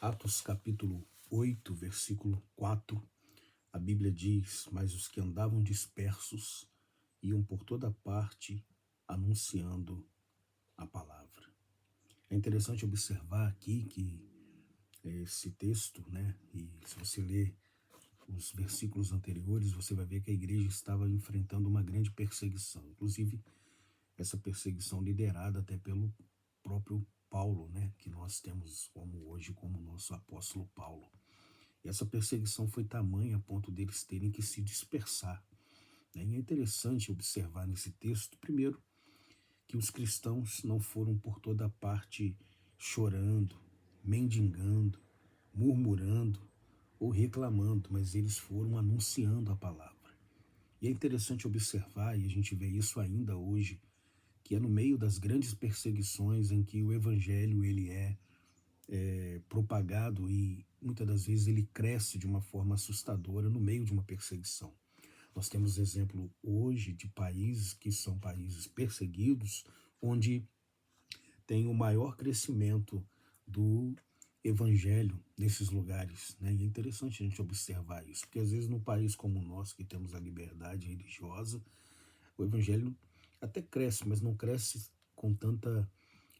Atos capítulo 8, versículo 4, a Bíblia diz: "Mas os que andavam dispersos iam por toda parte anunciando a palavra." É interessante observar aqui que esse texto, e se você ler os versículos anteriores, você vai ver que a igreja estava enfrentando uma grande perseguição. Inclusive, essa perseguição liderada até pelo próprio Paulo, que nós temos hoje como nosso apóstolo Paulo. E essa perseguição foi tamanha a ponto deles terem que se dispersar. E é interessante observar nesse texto, primeiro, que os cristãos não foram por toda parte chorando, mendigando, murmurando ou reclamando, mas eles foram anunciando a palavra. E é interessante observar, e a gente vê isso ainda hoje, que é no meio das grandes perseguições em que o evangelho ele é propagado e muitas das vezes ele cresce de uma forma assustadora no meio de uma perseguição. Nós temos exemplo hoje de países que são países perseguidos, onde tem o maior crescimento do evangelho nesses lugares, E é interessante a gente observar isso, porque às vezes num país como o nosso, que temos a liberdade religiosa, o evangelho até cresce, mas não cresce com tanta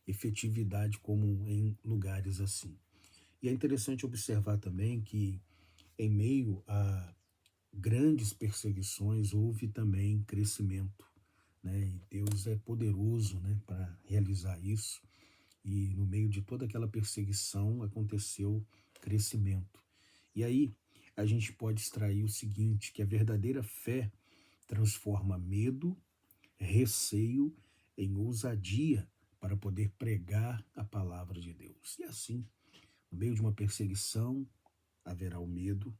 efetividade como em lugares assim. E é interessante observar também que em meio a grandes perseguições houve também crescimento, E Deus é poderoso, para realizar isso. E no meio de toda aquela perseguição aconteceu crescimento. E aí a gente pode extrair o seguinte, que a verdadeira fé transforma medo, receio em ousadia para poder pregar a palavra de Deus. E assim, no meio de uma perseguição, haverá o medo,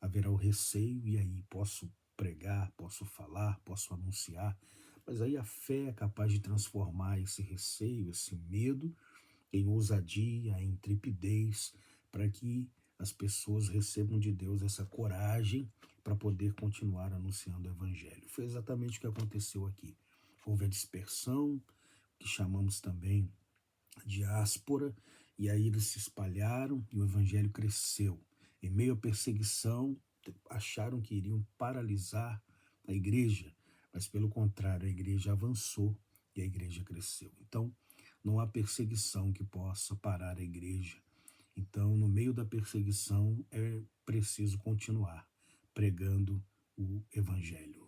haverá o receio, e aí posso pregar, posso falar, posso anunciar, mas aí a fé é capaz de transformar esse receio, esse medo, em ousadia, em intrepidez, para que as pessoas recebam de Deus essa coragem para poder continuar anunciando o evangelho. Foi exatamente o que aconteceu aqui. Houve a dispersão, que chamamos também diáspora, e aí eles se espalharam e o evangelho cresceu. Em meio à perseguição, acharam que iriam paralisar a igreja, mas pelo contrário, a igreja avançou e a igreja cresceu. Então, não há perseguição que possa parar a igreja. Então, no meio da perseguição, é preciso continuar pregando o evangelho.